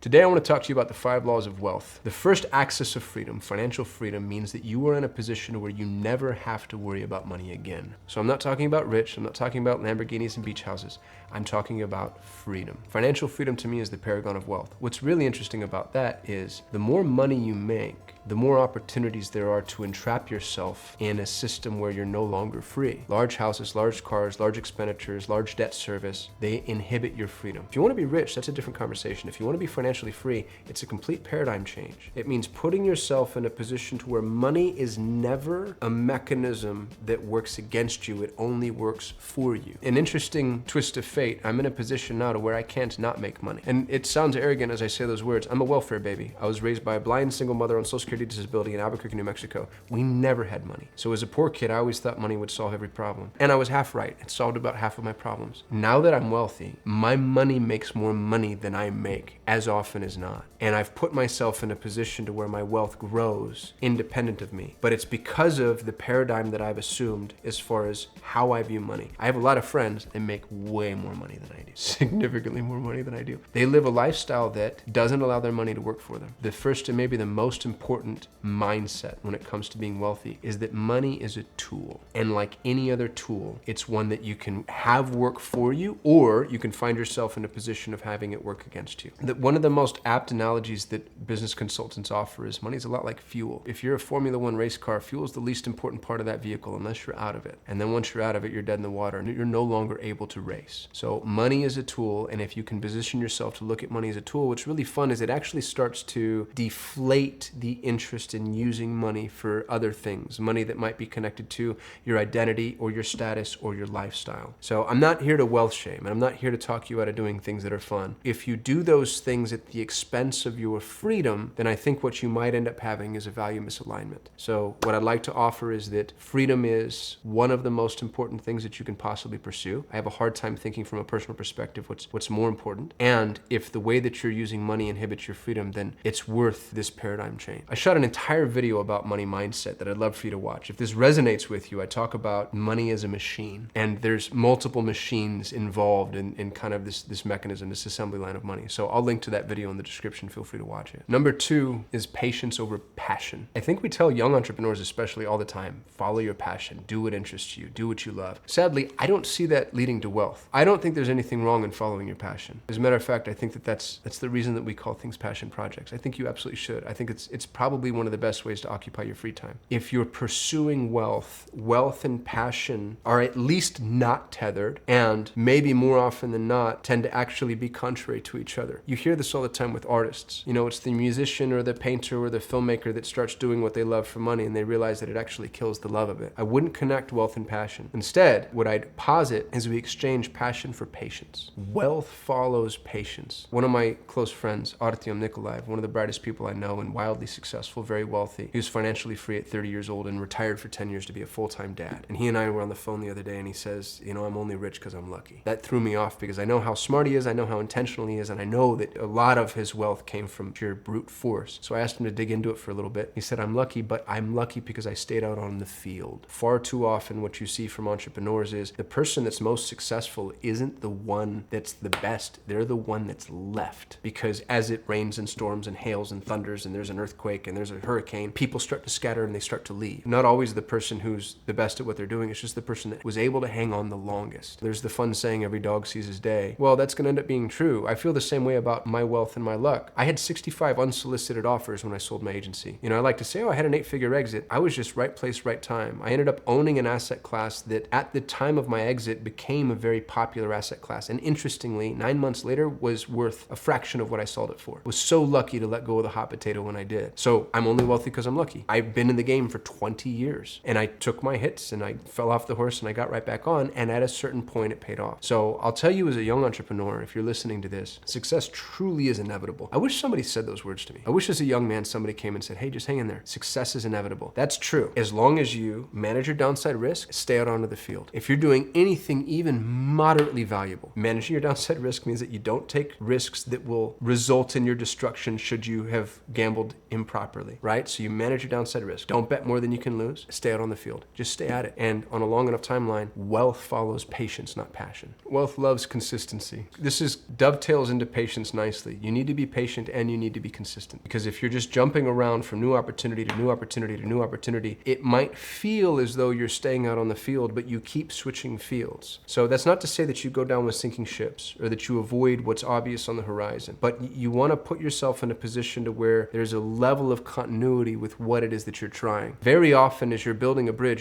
Today I want to talk to you about the 5 laws of wealth. The first axis of freedom, financial freedom, means that you are in a position where you never have to worry about money again. So I'm not talking about rich, I'm not talking about Lamborghinis and beach houses. I'm talking about freedom. Financial freedom to me is the paragon of wealth. What's really interesting about that is the more money you make, the more opportunities there are to entrap yourself in a system where you're no longer free. Large houses, large cars, large expenditures, large debt service, they inhibit your freedom. If you want to be rich, that's a different conversation. If you want to be financially free, it's a complete paradigm change. It means putting yourself in a position to where money is never a mechanism that works against you, it only works for you. An interesting twist of fate, I'm in a position now to where I can't not make money. And it sounds arrogant as I say those words. I'm a welfare baby. I was raised by a blind single mother on Social Security disability in Albuquerque, New Mexico. We never had money. So as a poor kid, I always thought money would solve every problem. And I was half right. It solved about half of my problems. Now that I'm wealthy, my money makes more money than I make as often as not. And I've put myself in a position to where my wealth grows independent of me. But it's because of the paradigm that I've assumed as far as how I view money. I have a lot of friends that make way more money than I do. Significantly more money than I do. They live a lifestyle that doesn't allow their money to work for them. The first and maybe the most important mindset when it comes to being wealthy is that money is a tool. And like any other tool, it's one that you can have work for you, or you can find yourself in a position of having it work against you. One of the most apt analogies that business consultants offer is money is a lot like fuel. If you're a Formula One race car, fuel is the least important part of that vehicle unless you're out of it. And then once you're out of it, you're dead in the water and you're no longer able to race. So money is a tool, and if you can position yourself to look at money as a tool, what's really fun is it actually starts to deflate the interest in using money for other things, money that might be connected to your identity or your status or your lifestyle. So I'm not here to wealth shame, and I'm not here to talk you out of doing things that are fun. If you do those things at the expense of your freedom, then I think what you might end up having is a value misalignment. So what I'd like to offer is that freedom is one of the most important things that you can possibly pursue. I have a hard time thinking from a personal perspective what's more important. And if the way that you're using money inhibits your freedom, then it's worth this paradigm change. I shot an entire video about money mindset that I'd love for you to watch. If this resonates with you, I talk about money as a machine, and there's multiple machines involved in kind of this mechanism, this assembly line of money. So I'll link to that video in the description. Feel free to watch it. Number 2 is patience over passion. I think we tell young entrepreneurs especially all the time, follow your passion, do what interests you, do what you love. Sadly, I don't see that leading to wealth. I don't think there's anything wrong in following your passion. As a matter of fact, I think that's the reason that we call things passion projects. I think you absolutely should. I think it's probably one of the best ways to occupy your free time. If you're pursuing wealth and passion are at least not tethered, and maybe more often than not tend to actually be contrary to each other. You hear this all the time with artists. You know, it's the musician or the painter or the filmmaker that starts doing what they love for money, and they realize that it actually kills the love of it. I wouldn't connect wealth and passion. Instead, what I'd posit is we exchange passion for patience. Wealth follows patience. One of my close friends, Artyom Nikolaev, one of the brightest people I know and wildly successful, very wealthy. He was financially free at 30 years old and retired for 10 years to be a full-time dad. And he and I were on the phone the other day, and he says, you know, I'm only rich because I'm lucky. That threw me off because I know how smart he is, I know how intentional he is, and I know that a lot of his wealth came from pure brute force. So I asked him to dig into it for a little bit. He said, I'm lucky, but I'm lucky because I stayed out on the field. Far too often what you see from entrepreneurs is the person that's most successful isn't the one that's the best. They're the one that's left. Because as it rains and storms and hails and thunders and there's an earthquake and there's a hurricane, people start to scatter and they start to leave. Not always the person who's the best at what they're doing, it's just the person that was able to hang on the longest. There's the fun saying, every dog sees his day. Well, that's gonna end up being true. I feel the same way about my wealth and my luck. I had 65 unsolicited offers when I sold my agency. You know, I like to say, oh, I had an 8-figure exit. I was just right place, right time. I ended up owning an asset class that at the time of my exit became a very popular asset class. And interestingly, 9 months later was worth a fraction of what I sold it for. I was so lucky to let go of the hot potato when I did. So I'm only wealthy because I'm lucky. I've been in the game for 20 years and I took my hits and I fell off the horse and I got right back on, and at a certain point it paid off. So I'll tell you, as a young entrepreneur, if you're listening to this, success truly is inevitable. I wish somebody said those words to me. I wish as a young man somebody came and said, hey, just hang in there. Success is inevitable. That's true. As long as you manage your downside risk, stay out onto the field. If you're doing anything even moderately valuable, managing your downside risk means that you don't take risks that will result in your destruction should you have gambled improperly. properly, right? So you manage your downside risk. Don't bet more than you can lose. Stay out on the field. Just stay at it. And on a long enough timeline, wealth follows patience, not passion. Wealth loves consistency. This dovetails into patience nicely. You need to be patient and you need to be consistent. Because if you're just jumping around from new opportunity to new opportunity to new opportunity, it might feel as though you're staying out on the field, but you keep switching fields. So that's not to say that you go down with sinking ships or that you avoid what's obvious on the horizon, but you want to put yourself in a position to where there's a level of continuity with what it is that you're trying. Very often as you're building a bridge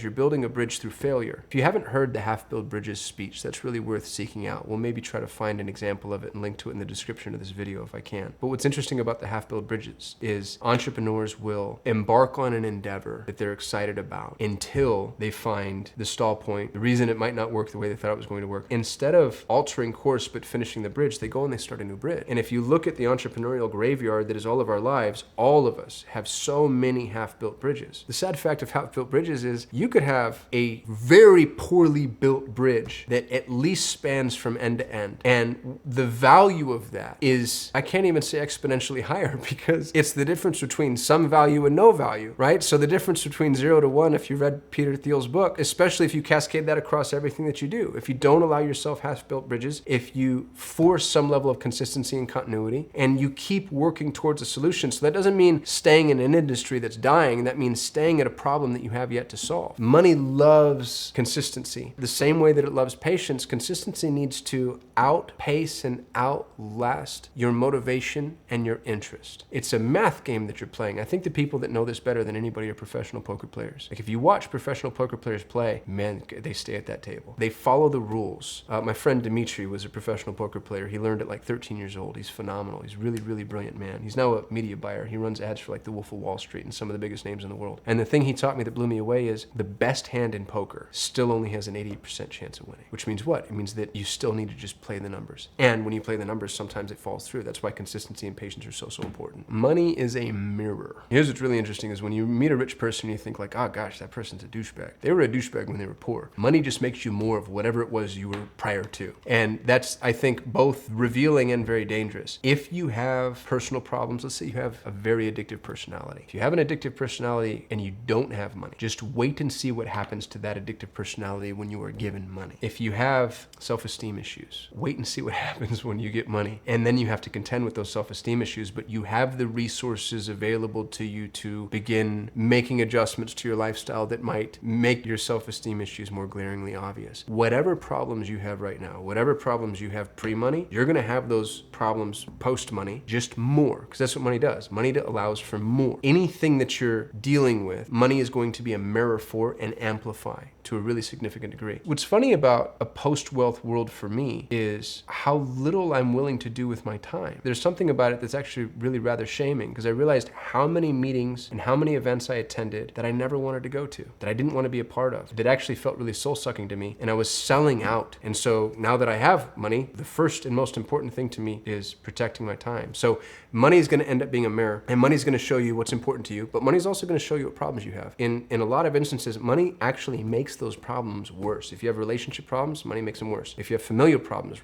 through failure. If you haven't heard the Half-Built Bridges speech, that's really worth seeking out. We'll maybe try to find an example of it and link to it in the description of this video if I can. But what's interesting about the Half-Built Bridges is entrepreneurs will embark on an endeavor that they're excited about until they find the stall point, the reason it might not work the way they thought it was going to work. Instead of altering course but finishing the bridge, they go and they start a new bridge. And if you look at the entrepreneurial graveyard that is all of our lives, all of us have so many half-built bridges. The sad fact of half-built bridges is you could have a very poorly built bridge that at least spans from end to end. And the value of that is, I can't even say exponentially higher, because it's the difference between some value and no value, right? So the difference between 0 to 1, if you read Peter Thiel's book, especially if you cascade that across everything that you do, if you don't allow yourself half-built bridges, if you force some level of consistency and continuity, and you keep working towards a solution. So that doesn't mean staying in an industry that's dying. That means staying at a problem that you have yet to solve. Money loves consistency. The same way that it loves patience, consistency needs to outpace and outlast your motivation and your interest. It's a math game that you're playing. I think the people that know this better than anybody are professional poker players. Like if you watch professional poker players play, man, they stay at that table. They follow the rules. My friend Dimitri was a professional poker player. He learned at like 13 years old. He's phenomenal. He's really, really brilliant man. He's now a media buyer. He runs ads for like the Wolf of Wall Street and some of the biggest names in the world. And the thing he taught me that blew me away is the best hand in poker still only has an 80% chance of winning. Which means what? It means that you still need to just play the numbers. And when you play the numbers, sometimes it falls through. That's why consistency and patience are so important. Money is a mirror. Here's what's really interesting is when you meet a rich person, you think like, oh gosh, that person's a douchebag. They were a douchebag when they were poor. Money just makes you more of whatever it was you were prior to. And that's, I think, both revealing and very dangerous. If you have personal problems, let's say you have a very addictive personality. If you have an addictive personality and you don't have money, just wait and see what happens to that addictive personality when you are given money. If you have self-esteem issues, wait and see what happens when you get money. And then you have to contend with those self-esteem issues, but you have the resources available to you to begin making adjustments to your lifestyle that might make your self-esteem issues more glaringly obvious. Whatever problems you have right now, whatever problems you have pre-money, you're gonna have those problems post-money, just more, because that's what money does. Money allows for more. Anything that you're dealing with, money is going to be a mirror for and amplify to a really significant degree. What's funny about a post-wealth world for me is how little I'm willing to do with my time. There's something about it that's actually really rather shaming, because I realized how many meetings and how many events I attended that I never wanted to go to, that I didn't want to be a part of, that actually felt really soul-sucking to me, and I was selling out. And so now that I have money, the first and most important thing to me is protecting my time. So money is going to end up being a mirror, and money is going to show you what's important to you, but money is also going to show you what problems you have. In a lot of instances, money actually makes those problems worse. If you have relationship problems, money makes them worse. If you have familial problems,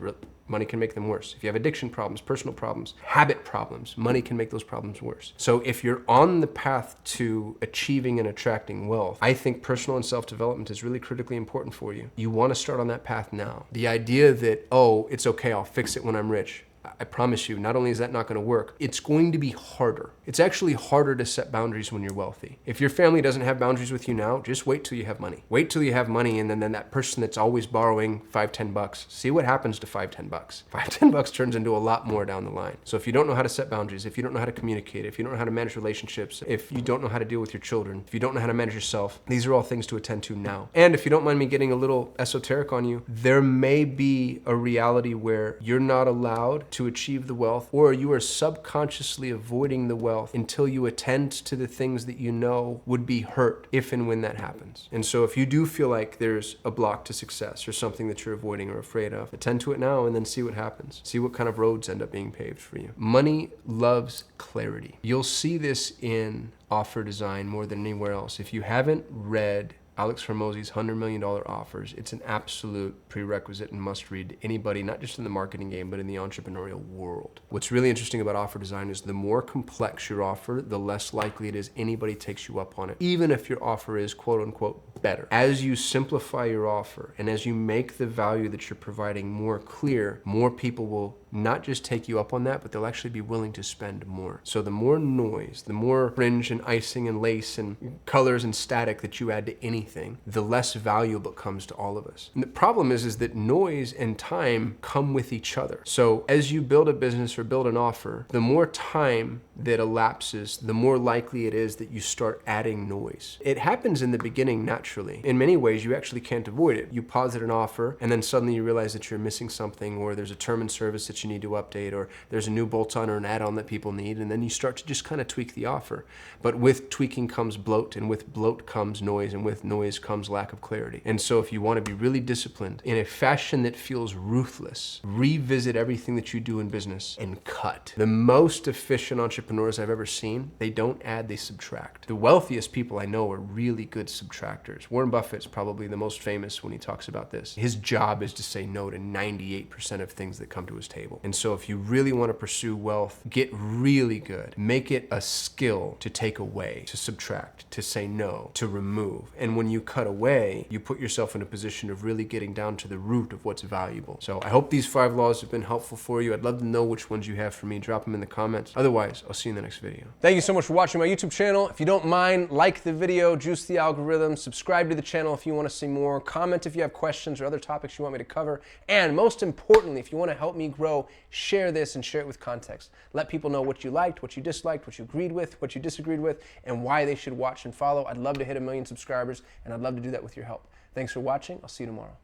money can make them worse. If you have addiction problems, personal problems, habit problems, money can make those problems worse. So if you're on the path to achieving and attracting wealth, I think personal and self-development is really critically important for you. You want to start on that path now. The idea that, oh, it's okay, I'll fix it when I'm rich. I promise you, not only is that not going to work, it's going to be harder. It's actually harder to set boundaries when you're wealthy. If your family doesn't have boundaries with you now, just wait till you have money. Wait till you have money, and then that person that's always borrowing $5-10, see what happens to $5-10. $5-10 turns into a lot more down the line. So if you don't know how to set boundaries, if you don't know how to communicate, if you don't know how to manage relationships, if you don't know how to deal with your children, if you don't know how to manage yourself, these are all things to attend to now. And if you don't mind me getting a little esoteric on you, there may be a reality where you're not allowed to achieve the wealth, or you are subconsciously avoiding the wealth until you attend to the things that you know would be hurt if and when that happens. And so if you do feel like there's a block to success or something that you're avoiding or afraid of, attend to it now and then see what happens. See what kind of roads end up being paved for you. Money loves clarity. You'll see this in offer design more than anywhere else. If you haven't read Alex Hormozi's $100 million offers. It's an absolute prerequisite and must read to anybody, not just in the marketing game, but in the entrepreneurial world. What's really interesting about offer design is the more complex your offer, the less likely it is anybody takes you up on it, even if your offer is quote unquote better. As you simplify your offer and as you make the value that you're providing more clear, more people will not just take you up on that, but they'll actually be willing to spend more. So the more noise, the more fringe and icing and lace and colors and static that you add to anything, the less valuable it comes to all of us. And the problem is that noise and time come with each other. So as you build a business or build an offer, the more time that elapses, the more likely it is that you start adding noise. It happens in the beginning naturally. In many ways, you actually can't avoid it. You posit an offer and then suddenly you realize that you're missing something, or there's a term and service that you need to update, or there's a new bolt-on or an add-on that people need, and then you start to just kind of tweak the offer. But with tweaking comes bloat, and with bloat comes noise, and with noise comes lack of clarity. And so if you want to be really disciplined in a fashion that feels ruthless, revisit everything that you do in business and cut. The most efficient entrepreneurs I've ever seen, they don't add, they subtract. The wealthiest people I know are really good subtractors. Warren Buffett's probably the most famous when he talks about this. His job is to say no to 98% of things that come to his table. And so if you really want to pursue wealth, get really good. Make it a skill to take away, to subtract, to say no, to remove. And when you cut away, you put yourself in a position of really getting down to the root of what's valuable. So I hope these 5 laws have been helpful for you. I'd love to know which ones you have for me. Drop them in the comments. Otherwise, I'll see you in the next video. Thank you so much for watching my YouTube channel. If you don't mind, like the video, juice the algorithm, subscribe to the channel if you want to see more, comment if you have questions or other topics you want me to cover, and most importantly, if you want to help me grow, share this and share it with context. Let people know what you liked, what you disliked, what you agreed with, what you disagreed with, and why they should watch and follow. I'd love to hit 1 million subscribers, and I'd love to do that with your help. Thanks for watching. I'll see you tomorrow.